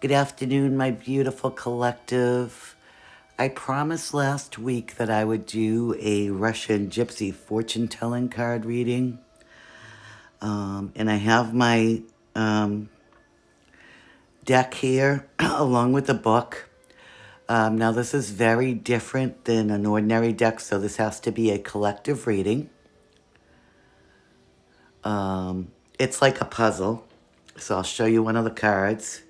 Good afternoon, my beautiful collective. I promised last week that I would do a Russian Gypsy Fortune telling card reading. And I have my deck here along with the book. Now this is very different than an ordinary deck, so this has to be a collective reading. It's like a puzzle. So I'll show you one of the cards.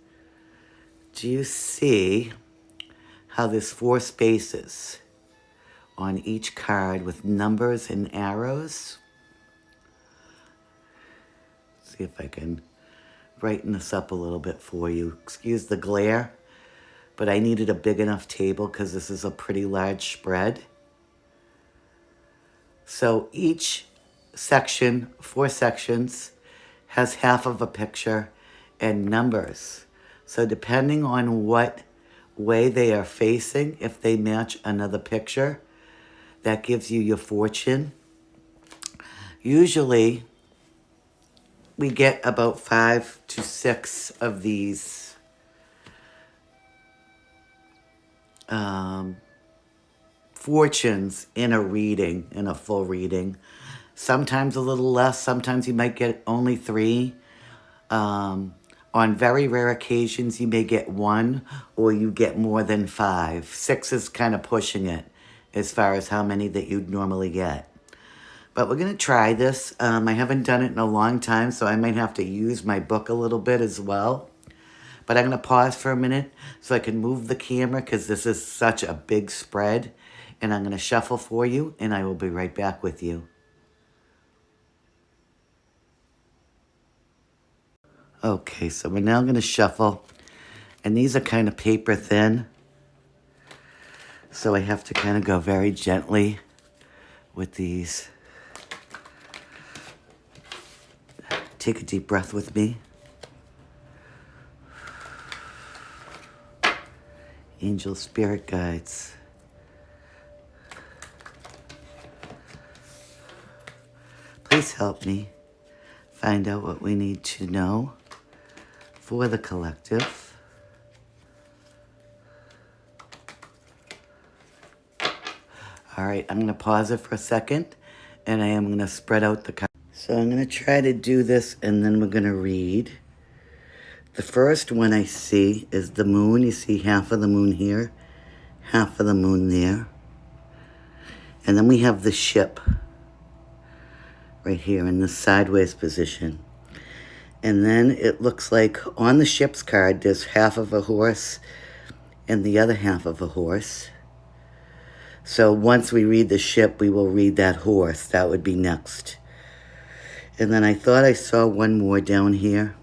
Do you see how there's 4 spaces on each card with numbers and arrows? Let's see if I can brighten this up a little bit for you. Excuse the glare, but I needed a big enough table because this is a pretty large spread. So each section, 4 sections, has half of a picture and numbers. So depending on what way they are facing, if they match another picture, that gives you your fortune. Usually, we get about 5 to 6 of these fortunes in a reading, in a full reading. Sometimes a little less, sometimes you might get only 3. On very rare occasions, you may get 1 or you get more than 5. 6 is kind of pushing it as far as how many that you'd normally get. But we're going to try this. I haven't done it in a long time, so I might have to use my book a little bit as well. But I'm going to pause for a minute so I can move the camera because this is such a big spread. And I'm going to shuffle for you, and I will be right back with you. Okay, so we're now going to shuffle. And these are kind of paper thin. So I have to kind of go very gently with these. Take a deep breath with me. Angel spirit guides. Please help me find out what we need to know for the collective. All right, I'm going to pause it for a second, and I am going to spread out the cards. So I'm going to try to do this, and then we're going to read. The first one I see is the moon. You see half of the moon here, half of the moon there. And then we have the ship right here in the sideways position. And then it looks like on the ship's card, there's half of a horse and the other half of a horse. So once we read the ship, we will read that horse. That would be next. And then I thought I saw one more down here.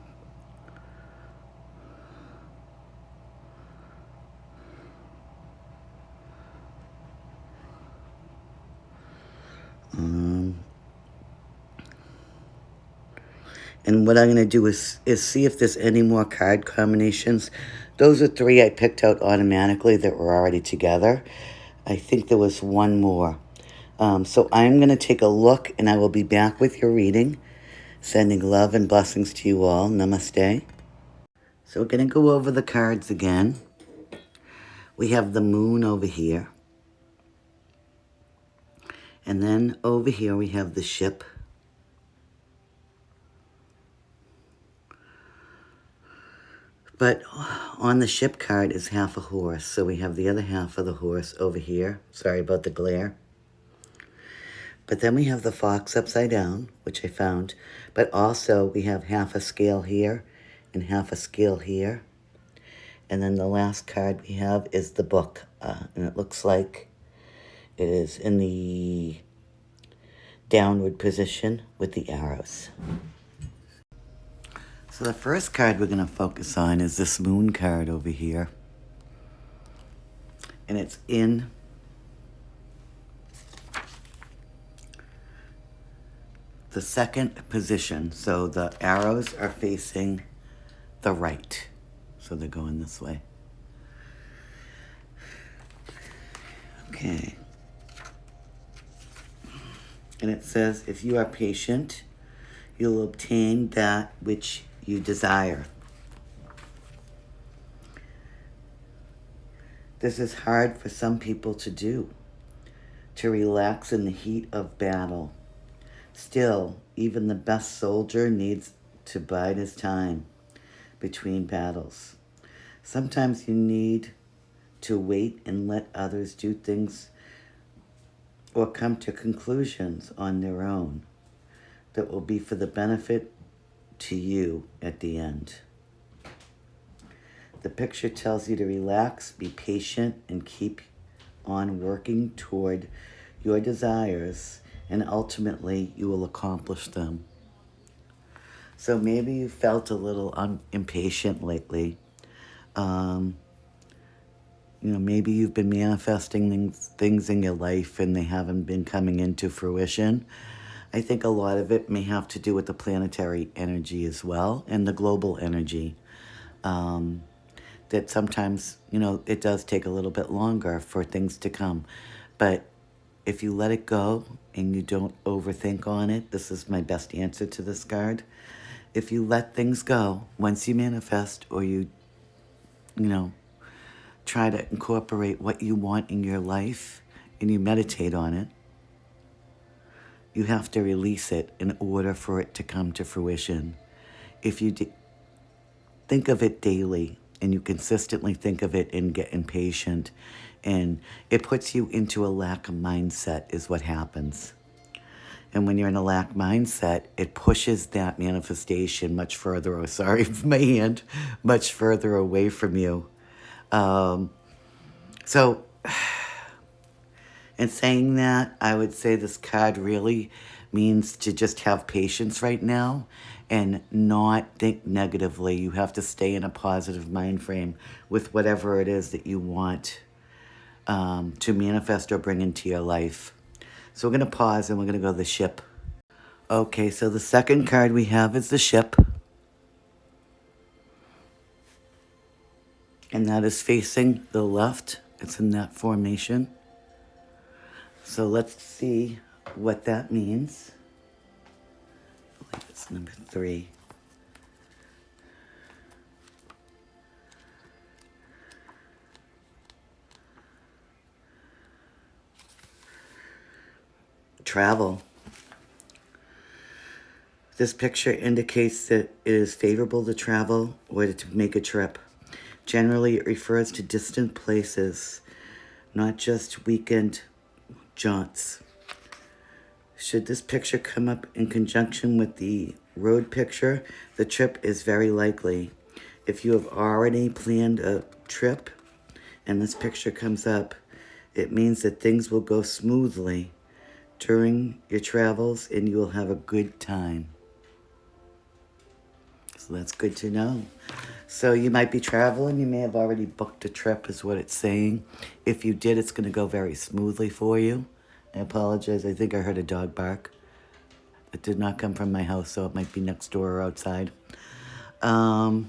And what I'm going to do is see if there's any more card combinations. Those are 3 I picked out automatically that were already together. I think there was one more. So I'm going to take a look, and I will be back with your reading. Sending love and blessings to you all. Namaste. So we're going to go over the cards again. We have the moon over here. And then over here we have the ship. But on the ship card is half a horse, so we have the other half of the horse over here. Sorry about the glare. But then we have the fox upside down, which I found. But also we have half a scale here and half a scale here. And then the last card we have is the book. And it looks like it is in the downward position with the arrows. So the first card we're going to focus on is this moon card over here. And it's in the second position. So the arrows are facing the right. So they're going this way. Okay. And it says, if you are patient, you'll obtain that which you desire. This is hard for some people to do, to relax in the heat of battle. Still, even the best soldier needs to bide his time between battles. Sometimes you need to wait and let others do things or come to conclusions on their own that will be for the benefit to you at the end. The picture tells you to relax, be patient, and keep on working toward your desires, and ultimately you will accomplish them. So maybe you felt a little impatient lately. Maybe you've been manifesting things in your life and they haven't been coming into fruition. I think a lot of it may have to do with the planetary energy as well and the global energy. That sometimes, it does take a little bit longer for things to come. But if you let it go and you don't overthink on it, this is my best answer to this card. If you let things go, once you manifest or you try to incorporate what you want in your life and you meditate on it, you have to release it in order for it to come to fruition. If you think of it daily and you consistently think of it and get impatient, and it puts you into a lack mindset is what happens. And when you're in a lack mindset, it pushes that manifestation much further, sorry for my hand, much further away from you. So, in saying that, I would say this card really means to just have patience right now and not think negatively. You have to stay in a positive mind frame with whatever it is that you want to manifest or bring into your life. So we're going to pause and we're going to go to the ship. Okay, so the second card we have is the ship. And that is facing the left. It's in that formation. So let's see what that means. I believe it's number 3. Travel. This picture indicates that it is favorable to travel or to make a trip. Generally, it refers to distant places, not just weekend jaunts. Should this picture come up in conjunction with the road picture, the trip is very likely. If you have already planned a trip and this picture comes up, it means that things will go smoothly during your travels and you will have a good time. So that's good to know. So you might be traveling. You may have already booked a trip is what it's saying. If you did, it's going to go very smoothly for you. I apologize. I think I heard a dog bark. It did not come from my house, so it might be next door or outside. So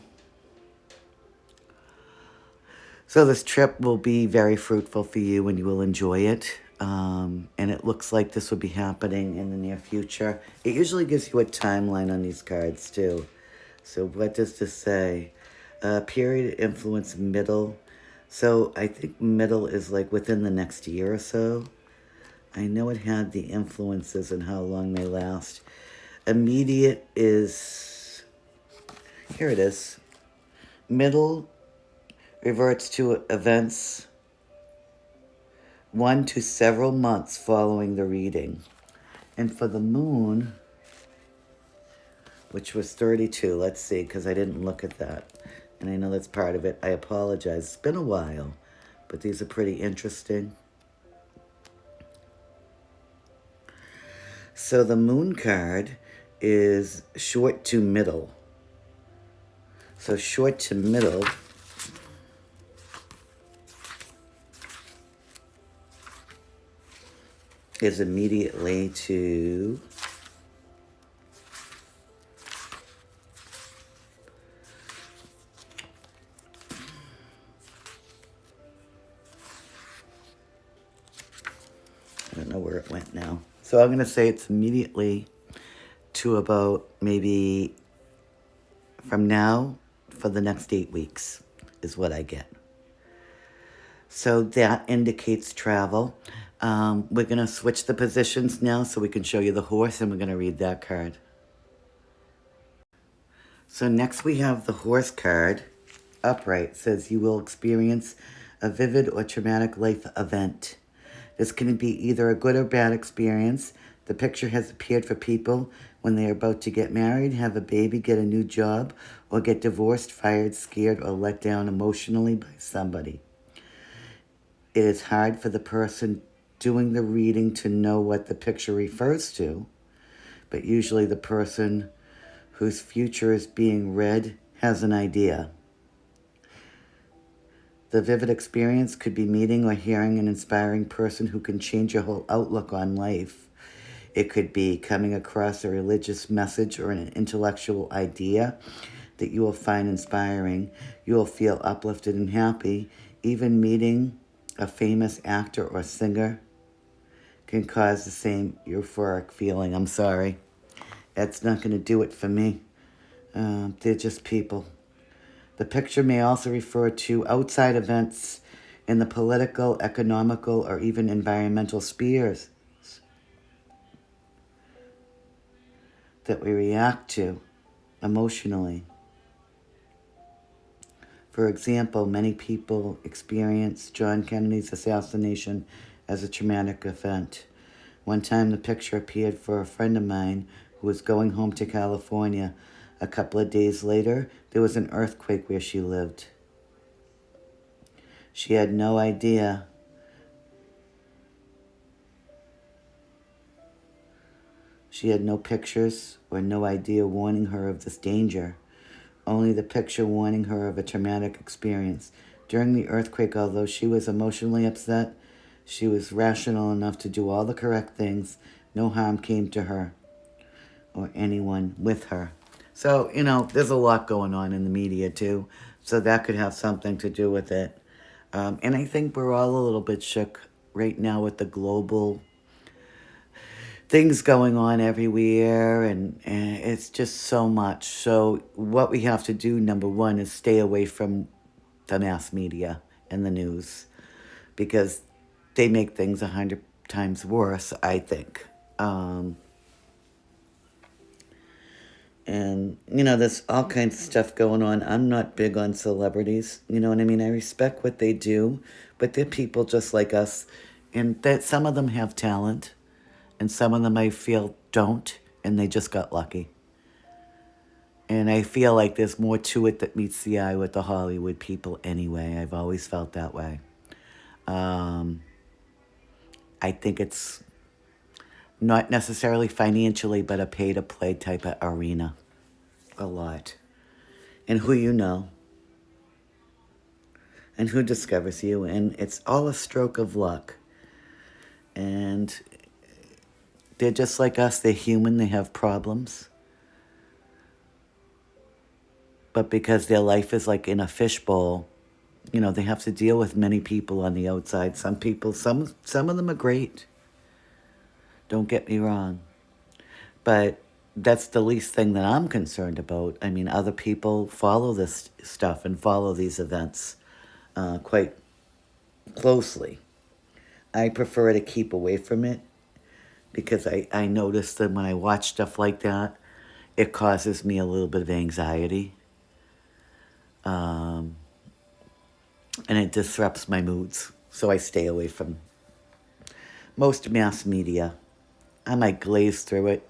this trip will be very fruitful for you and you will enjoy it. And it looks like this will be happening in the near future. It usually gives you a timeline on these cards too. So what does this say? Period, influence, middle. So I think middle is like within the next year or so. I know it had the influences and how long they last. Immediate is, here it is. Middle reverts to events 1 to several months following the reading. And for the moon, which was 32, let's see, because I didn't look at that. And I know that's part of it. I apologize. It's been a while, but these are pretty interesting. So the moon card is short to middle. So short to middle is immediately to I don't know where it went now. So I'm going to say it's immediately to about maybe from now for the next 8 weeks is what I get. So that indicates travel. We're going to switch the positions now so we can show you the horse, and we're going to read that card. So next we have the horse card. Upright says you will experience a vivid or traumatic life event. This can be either a good or bad experience. The picture has appeared for people when they are about to get married, have a baby, get a new job, or get divorced, fired, scared, or let down emotionally by somebody. It is hard for the person doing the reading to know what the picture refers to, but usually the person whose future is being read has an idea. The vivid experience could be meeting or hearing an inspiring person who can change your whole outlook on life. It could be coming across a religious message or an intellectual idea that you will find inspiring. You will feel uplifted and happy. Even meeting a famous actor or singer can cause the same euphoric feeling. I'm sorry. That's not going to do it for me. They're just people. The picture may also refer to outside events in the political, economical, or even environmental spheres that we react to emotionally. For example, many people experience John Kennedy's assassination as a traumatic event. One time the picture appeared for a friend of mine who was going home to California. A couple of days later, there was an earthquake where she lived. She had no idea. She had no pictures or no idea warning her of this danger. Only the picture warning her of a traumatic experience. During the earthquake, although she was emotionally upset, she was rational enough to do all the correct things. No harm came to her or anyone with her. So, there's a lot going on in the media, too. So that could have something to do with it. And I think we're all a little bit shook right now with the global things going on everywhere, and it's just so much. So what we have to do, number one, is stay away from the mass media and the news, because they make things 100 times worse, I think. And, there's all kinds of stuff going on. I'm not big on celebrities. You know what I mean? I respect what they do, but they're people just like us. And that some of them have talent, and some of them I feel don't, and they just got lucky. And I feel like there's more to it that meets the eye with the Hollywood people anyway. I've always felt that way. I think it's not necessarily financially, but a pay-to-play type of arena. A lot. And who you know. And who discovers you. And it's all a stroke of luck. And they're just like us. They're human. They have problems. But because their life is like in a fishbowl, they have to deal with many people on the outside. Some people, some of them are great. Don't get me wrong. But that's the least thing that I'm concerned about. I mean, other people follow this stuff and follow these events quite closely. I prefer to keep away from it because I notice that when I watch stuff like that, it causes me a little bit of anxiety. And it disrupts my moods. So I stay away from most mass media. I might glaze through it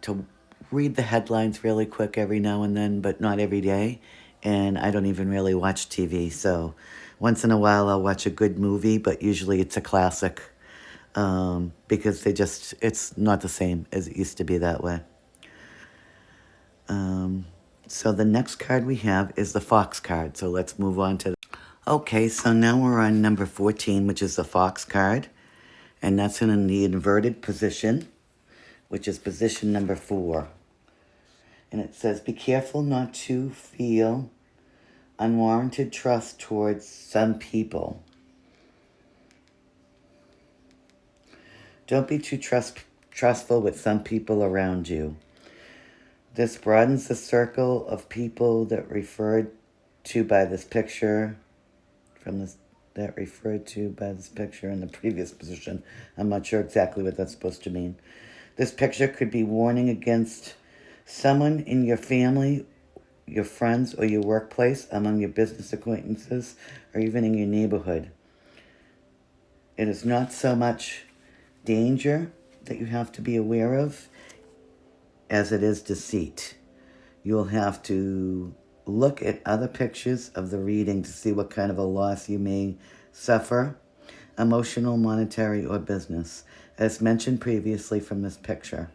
to read the headlines really quick every now and then, but not every day. And I don't even really watch TV. So once in a while I'll watch a good movie, but usually it's a classic because it's not the same as it used to be that way. So the next card we have is the Fox card. So let's move on to... Okay, so now we're on number 14, which is the Fox card. And that's in the inverted position, which is position number 4. And it says, be careful not to feel unwarranted trust towards some people. Don't be too trustful with some people around you. This broadens the circle of people that referred to by this picture from the that referred to by this picture in the previous position. I'm not sure exactly what that's supposed to mean. This picture could be warning against someone in your family, your friends, or your workplace, among your business acquaintances, or even in your neighborhood. It is not so much danger that you have to be aware of as it is deceit. You'll have to look at other pictures of the reading to see what kind of a loss you may suffer, emotional, monetary, or business, as mentioned previously from this picture.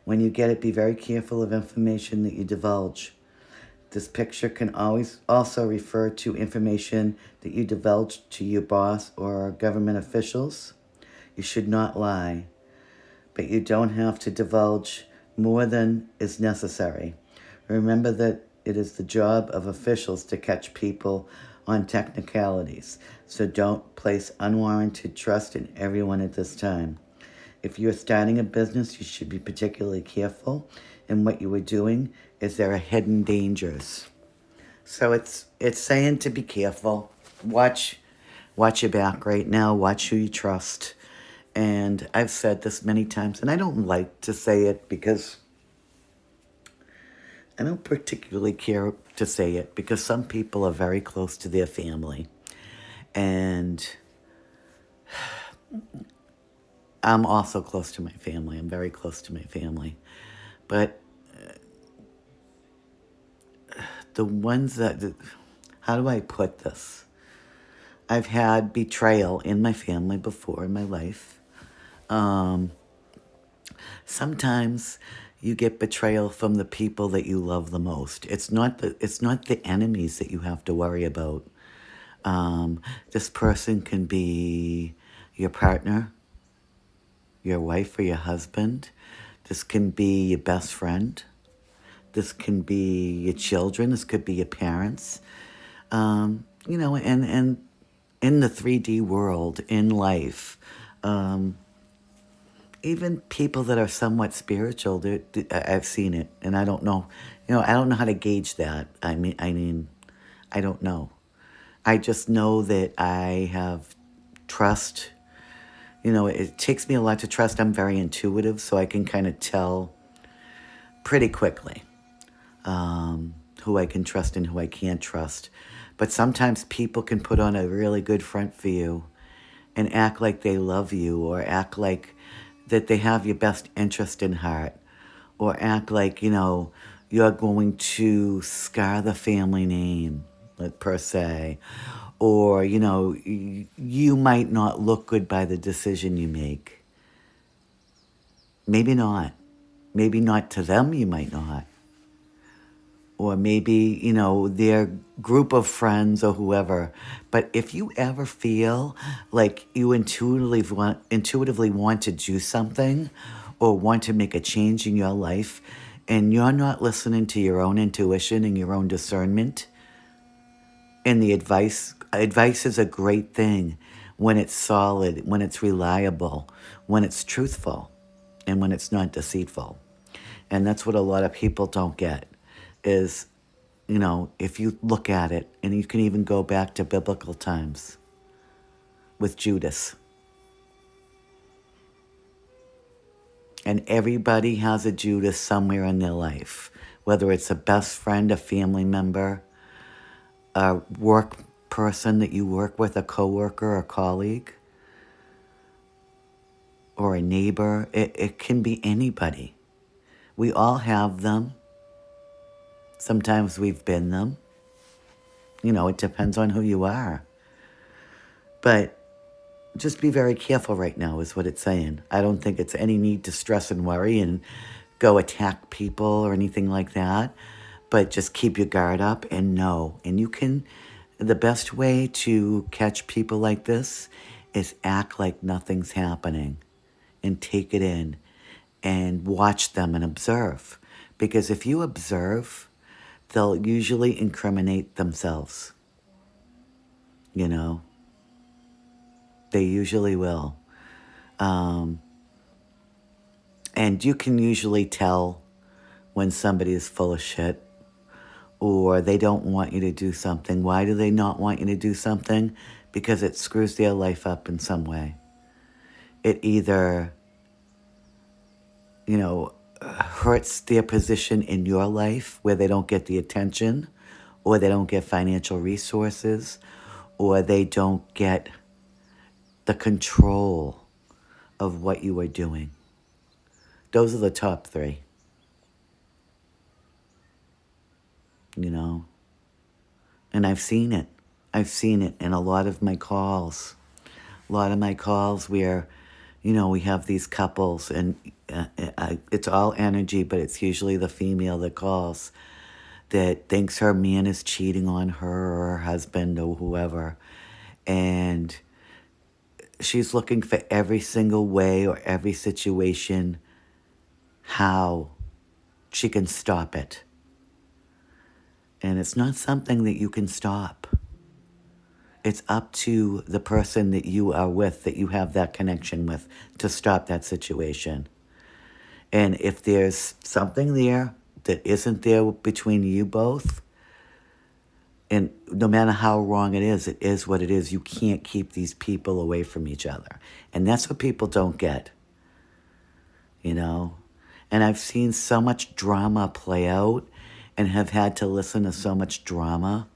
When you get it, be very careful of information that you divulge. This picture can always also refer to information that you divulge to your boss or government officials. You should not lie, but you don't have to divulge more than is necessary. Remember that it is the job of officials to catch people on technicalities, so don't place unwarranted trust in everyone at this time. If you're starting a business, you should be particularly careful in what you are doing, as there are hidden dangers. So it's saying to be careful. Watch your back right now. Watch who you trust. And I've said this many times, and I don't like to say it because I don't particularly care to say it, because some people are very close to their family. And I'm also close to my family. I'm very close to my family. But the ones that, how do I put this? I've had betrayal in my family before in my life. Sometimes you get betrayal from the people that you love the most. It's not the enemies that you have to worry about. This person can be your partner, your wife or your husband. This can be your best friend. This can be your children. This could be your parents. And in the 3D world, in life, even people that are somewhat spiritual, I've seen it, and I don't know. I don't know how to gauge that. I mean, I don't know. I just know that I have trust. It takes me a lot to trust. I'm very intuitive, so I can kind of tell pretty quickly who I can trust and who I can't trust. But sometimes people can put on a really good front for you and act like they love you, or act like that they have your best interest in heart, or act like, you're going to scar the family name, per se. Or, you might not look good by the decision you make. Maybe not. Maybe not to them, you might not. Or maybe, their group of friends or whoever. But if you ever feel like you intuitively want to do something or want to make a change in your life, and you're not listening to your own intuition and your own discernment, and the advice is a great thing when it's solid, when it's reliable, when it's truthful, and when it's not deceitful. And that's what a lot of people don't get. Is, if you look at it, and you can even go back to biblical times with Judas. And everybody has a Judas somewhere in their life, whether it's a best friend, a family member, a work person that you work with, a coworker, a colleague, or a neighbor. It can be anybody. We all have them. Sometimes we've been them. It depends on who you are. But just be very careful right now is what it's saying. I don't think it's any need to stress and worry and go attack people or anything like that. But just keep your guard up and know. And the best way to catch people like this is act like nothing's happening and take it in and watch them and observe. Because if you observe, they'll usually incriminate themselves. They usually will. And you can usually tell when somebody is full of shit, or they don't want you to do something. Why do they not want you to do something? because it screws their life up in some way. It either, hurts their position in your life where they don't get the attention, or they don't get financial resources, or they don't get the control of what you are doing. Those are the top three. And I've seen it. I've seen it in a lot of my calls. A lot of my calls where, we have these couples, and it's all energy, but it's usually the female that calls that thinks her man is cheating on her or her husband or whoever. And she's looking for every single way or every situation how she can stop it. And it's not something that you can stop. It's up to the person that you are with, that you have that connection with, to stop that situation. And if there's something there that isn't there between you both, and no matter how wrong it is what it is. You can't keep these people away from each other. And that's what people don't get, And I've seen so much drama play out and have had to listen to so much drama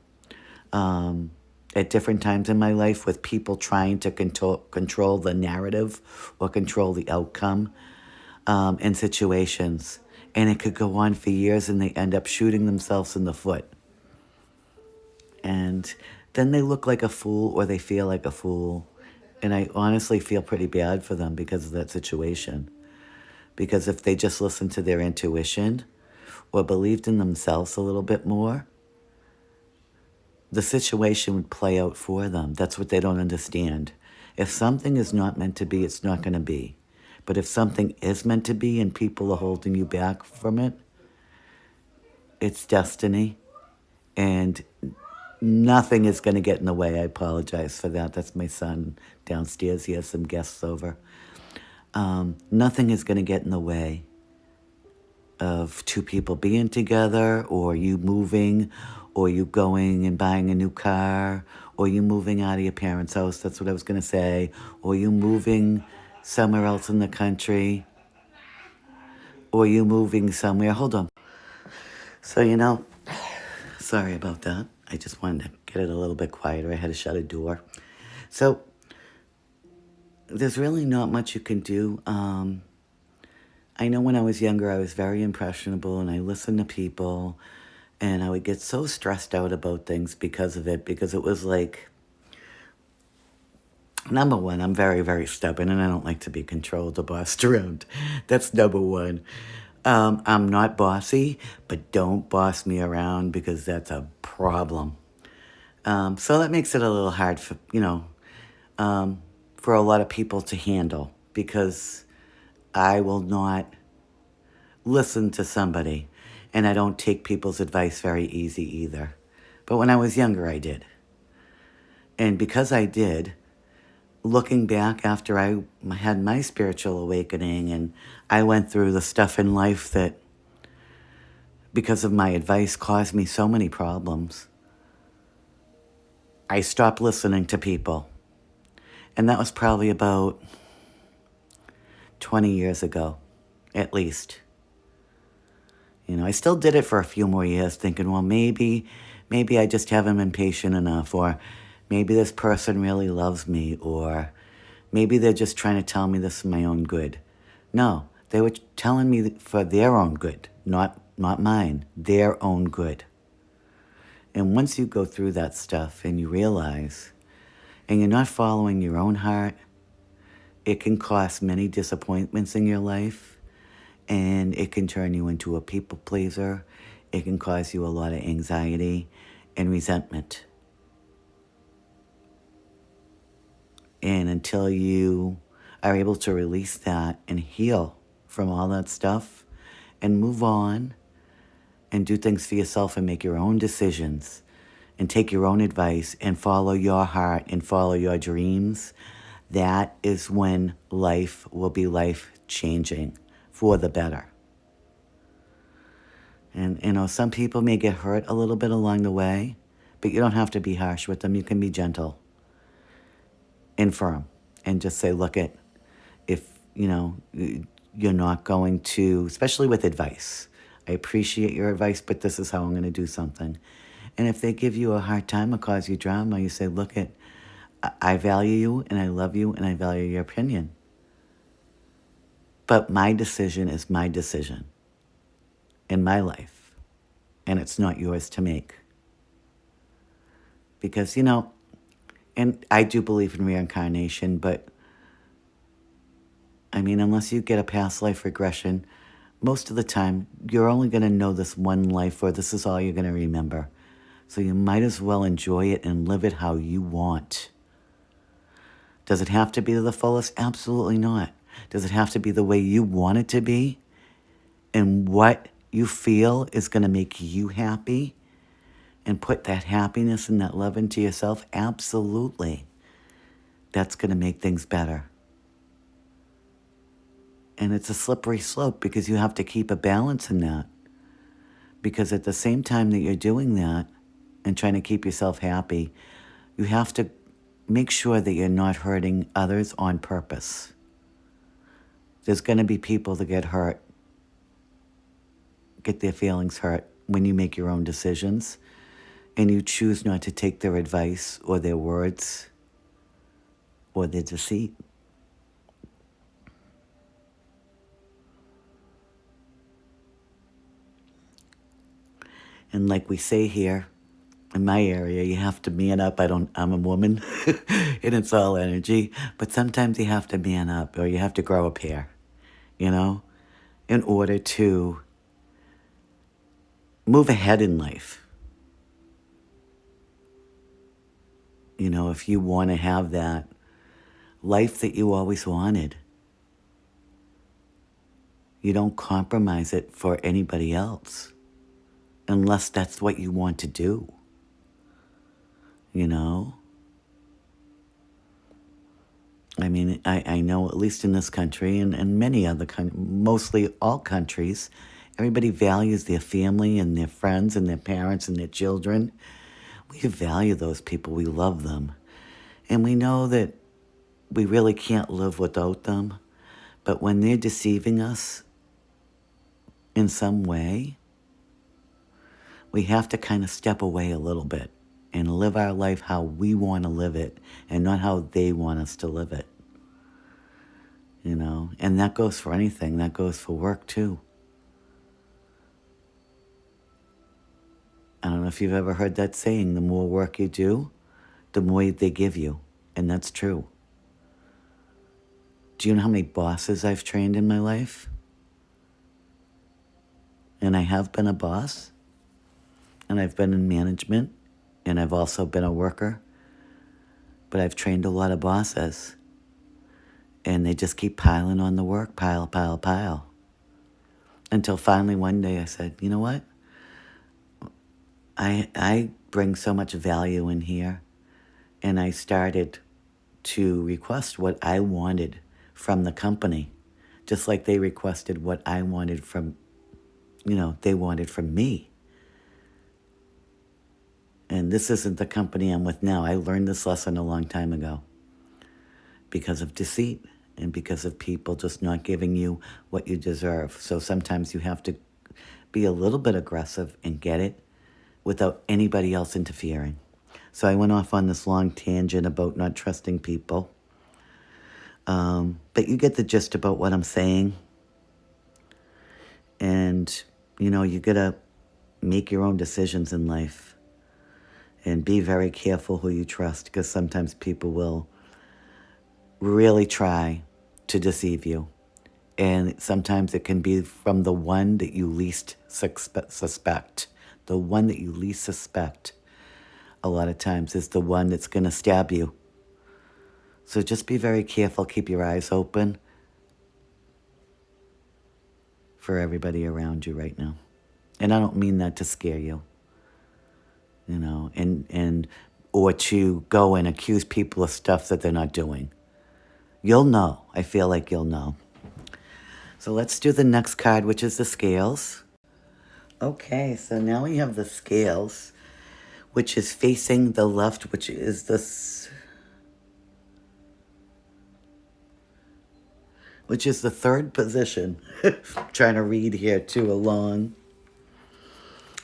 at different times in my life with people trying to control the narrative or control the outcome in situations. And it could go on for years and they end up shooting themselves in the foot. And then they look like a fool or they feel like a fool. And I honestly feel pretty bad for them because of that situation. Because if they just listened to their intuition or believed in themselves a little bit more, the situation would play out for them. That's what they don't understand. If something is not meant to be, it's not going to be. But if something is meant to be and people are holding you back from it, it's destiny. And nothing is going to get in the way. I apologize for that. That's my son downstairs. He has some guests over. Nothing is going to get in the way of two people being together, or you moving, or you going and buying a new car, or you moving out of your parents' house. That's what I was going to say. Or you moving somewhere else in the country, or you moving somewhere. Hold on. So, sorry about that. I just wanted to get it a little bit quieter. I had to shut a door. So there's really not much you can do. I know when I was younger, I was very impressionable and I listened to people and I would get so stressed out about things because of it, because it was like, number one, I'm very, very stubborn and I don't like to be controlled or bossed around. That's number one. I'm not bossy, but don't boss me around because that's a problem. So that makes it a little hard for a lot of people to handle, because I will not listen to somebody and I don't take people's advice very easy either. But when I was younger, I did. And because I did, looking back after I had my spiritual awakening and I went through the stuff in life that, because of my advice, caused me so many problems, I stopped listening to people. And that was probably about 20 years ago, at least. I still did it for a few more years thinking, well, maybe I just haven't been patient enough, or maybe this person really loves me, or maybe they're just trying to tell me this for my own good. No, they were telling me for their own good, not mine, their own good. And once you go through that stuff and you realize, and you're not following your own heart, it can cause many disappointments in your life, and it can turn you into a people pleaser. It can cause you a lot of anxiety and resentment. And until you are able to release that and heal from all that stuff and move on and do things for yourself and make your own decisions and take your own advice and follow your heart and follow your dreams, that is when life will be life-changing for the better. And, some people may get hurt a little bit along the way, but you don't have to be harsh with them. You can be gentle. and firm, and just say, look at, if, you're not going to, especially with advice. I appreciate your advice, but this is how I'm going to do something. And if they give you a hard time or cause you drama, you say, look at, I value you and I love you and I value your opinion. But my decision is my decision in my life, and it's not yours to make. Because, and I do believe in reincarnation, but I mean, unless you get a past life regression, most of the time, you're only going to know this one life, or this is all you're going to remember. So you might as well enjoy it and live it how you want. Does it have to be to the fullest? Absolutely not. Does it have to be the way you want it to be? And what you feel is going to make you happy? And put that happiness and that love into yourself? Absolutely. That's going to make things better. And it's a slippery slope because you have to keep a balance in that. Because at the same time that you're doing that and trying to keep yourself happy, you have to make sure that you're not hurting others on purpose. There's going to be people that get hurt, get their feelings hurt when you make your own decisions and you choose not to take their advice or their words or their deceit. And like we say here, in my area, you have to man up. I'm a woman, and it's all energy. But sometimes you have to man up, or you have to grow a pair, in order to move ahead in life. If you want to have that life that you always wanted, you don't compromise it for anybody else. Unless that's what you want to do, I mean, I know, at least in this country and many other countries, mostly all countries, everybody values their family and their friends and their parents and their children. We value those people. We love them. And we know that we really can't live without them. But when they're deceiving us in some way, we have to kind of step away a little bit and live our life how we want to live it and not how they want us to live it. And that goes for anything. That goes for work too. I don't know if you've ever heard that saying, the more work you do, the more they give you. And that's true. Do you know how many bosses I've trained in my life? And I have been a boss. And I've been in management. And I've also been a worker. But I've trained a lot of bosses. And they just keep piling on the work, pile, pile, pile. Until finally one day I said, you know what? I bring so much value in here. And I started to request what I wanted from the company. Just like they requested what I wanted from, they wanted from me. And this isn't the company I'm with now. I learned this lesson a long time ago. Because of deceit and because of people just not giving you what you deserve. So sometimes you have to be a little bit aggressive and get it without anybody else interfering. So I went off on this long tangent about not trusting people. But you get the gist about what I'm saying. And, you got to make your own decisions in life. And be very careful who you trust, because sometimes people will really try to deceive you. And sometimes it can be from the one that you least suspect. The one that you least suspect a lot of times is the one that's going to stab you. So just be very careful. Keep your eyes open for everybody around you right now. And I don't mean that to scare you, or to go and accuse people of stuff that they're not doing. You'll know. I feel like you'll know. So let's do the next card, which is the scales. Okay, so now we have the scales, which is facing the left, which is this. which is the third position. Trying to read here too along.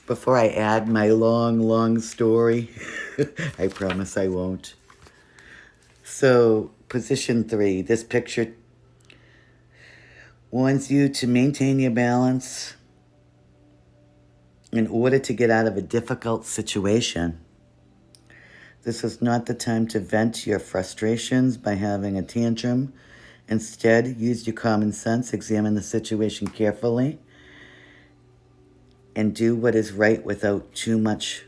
Before I add my long, long story, I promise I won't. So, position 3, this picture warns you to maintain your balance in order to get out of a difficult situation. This is not the time to vent your frustrations by having a tantrum. Instead, use your common sense, examine the situation carefully, and do what is right without too much.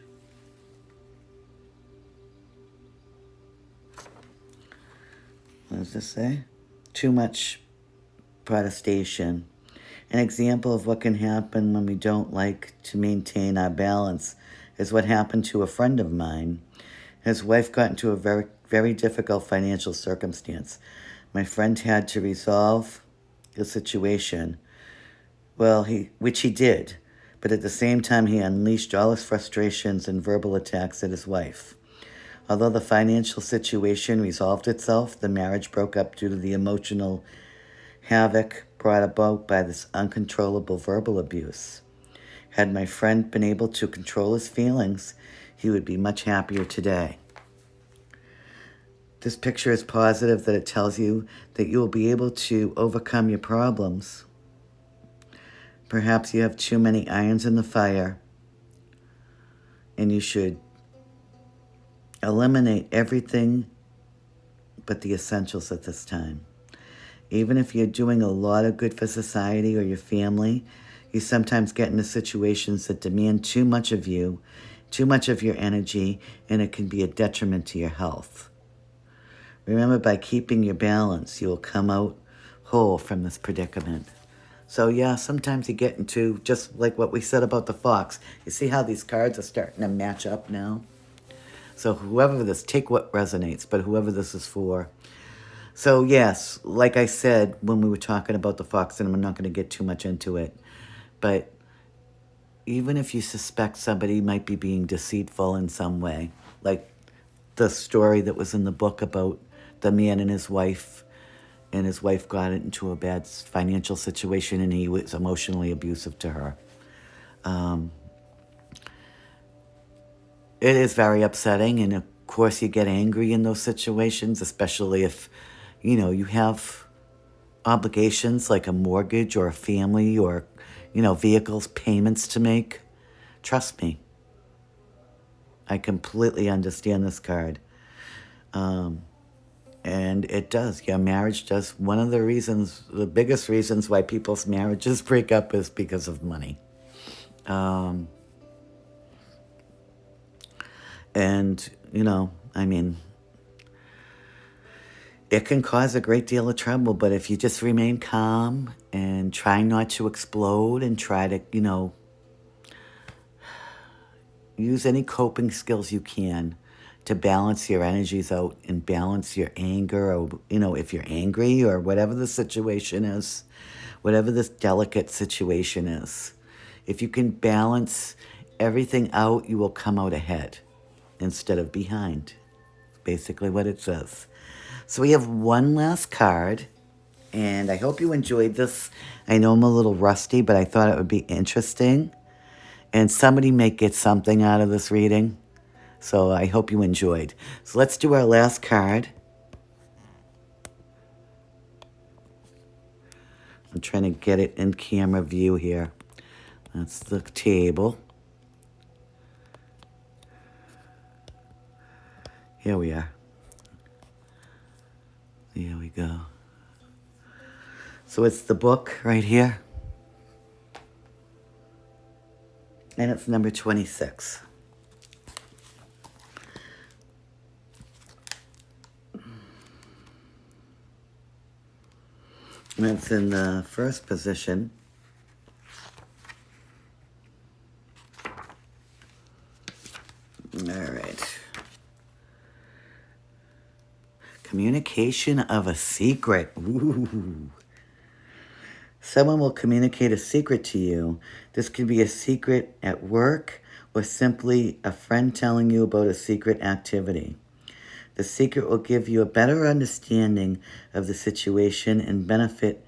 What does this say? Too much protestation. An example of what can happen when we don't like to maintain our balance is what happened to a friend of mine. His wife got into a very, very difficult financial circumstance. My friend had to resolve the situation. Well, which he did, but at the same time he unleashed all his frustrations and verbal attacks at his wife. Although the financial situation resolved itself, the marriage broke up due to the emotional havoc brought about by this uncontrollable verbal abuse. Had my friend been able to control his feelings, he would be much happier today. This picture is positive that it tells you that you will be able to overcome your problems. Perhaps you have too many irons in the fire, and you should eliminate everything but the essentials at this time. Even if you're doing a lot of good for society or your family, you sometimes get into situations that demand too much of you, too much of your energy, and it can be a detriment to your health. Remember, by keeping your balance, you will come out whole from this predicament. So yeah, sometimes you get into, just like what we said about the fox, you see how these cards are starting to match up now? So whoever this, take what resonates, but whoever this is for. So yes, like I said when we were talking about the fox, and I'm not going to get too much into it, but even if you suspect somebody might be being deceitful in some way, like the story that was in the book about the man and his wife got into a bad financial situation and he was emotionally abusive to her. It is very upsetting, and of course you get angry in those situations, especially if, you have obligations like a mortgage or a family or, vehicles, payments to make. Trust me, I completely understand this card. And it does. Your marriage does. One of the biggest reasons why people's marriages break up is because of money. And, it can cause a great deal of trouble, but if you just remain calm and try not to explode and try to, use any coping skills you can to balance your energies out and balance your anger, or, if you're angry or whatever the situation is, whatever this delicate situation is. If you can balance everything out, you will come out ahead instead of behind. Basically what it says. So we have one last card, and I hope you enjoyed this. I know I'm a little rusty, but I thought it would be interesting. And somebody may get something out of this reading. So I hope you enjoyed. So let's do our last card. I'm trying to get it in camera view here. That's the table. Here we are. Here we go. So it's the book right here. And it's number 26. And it's in the first position. All right. Communication of a secret. Ooh. Someone will communicate a secret to you. This could be a secret at work or simply a friend telling you about a secret activity. The secret will give you a better understanding of the situation and benefit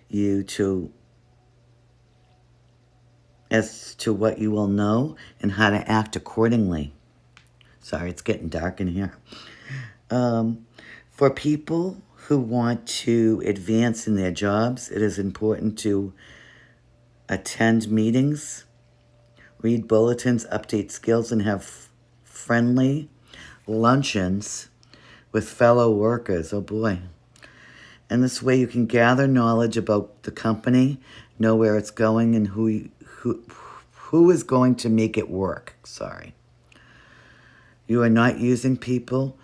you to as to what you will know and how to act accordingly. Sorry, it's getting dark in here. For people who want to advance in their jobs, it is important to attend meetings, read bulletins, update skills, and have friendly luncheons with fellow workers. Oh boy. And this way you can gather knowledge about the company, know where it's going, and who is going to make it work. Sorry. You are not using people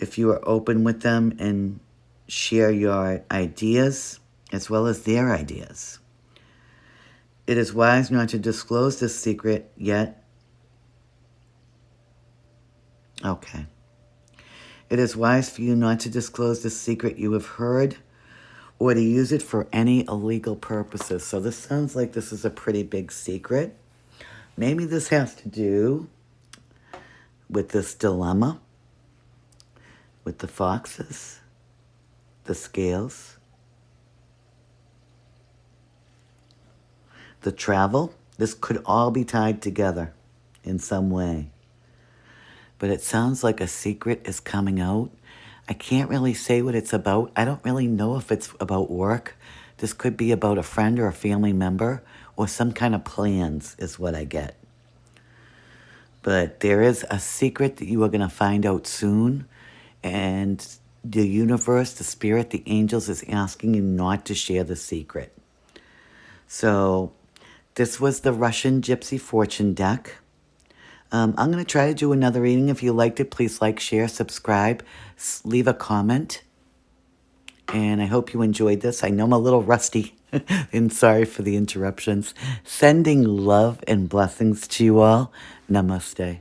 if you are open with them and share your ideas as well as their ideas. It is wise not to disclose this secret yet. Okay. It is wise for you not to disclose the secret you have heard or to use it for any illegal purposes. So this sounds like this is a pretty big secret. Maybe this has to do with this dilemma with the foxes, the scales, the travel. This could all be tied together in some way. But it sounds like a secret is coming out. I can't really say what it's about. I don't really know if it's about work. This could be about a friend or a family member or some kind of plans is what I get. But there is a secret that you are going to find out soon. And the universe, the spirit, the angels is asking you not to share the secret. So this was the Russian Gypsy Fortune deck. I'm going to try to do another reading. If you liked it, please like, share, subscribe, leave a comment. And I hope you enjoyed this. I know I'm a little rusty, and sorry for the interruptions. Sending love and blessings to you all. Namaste.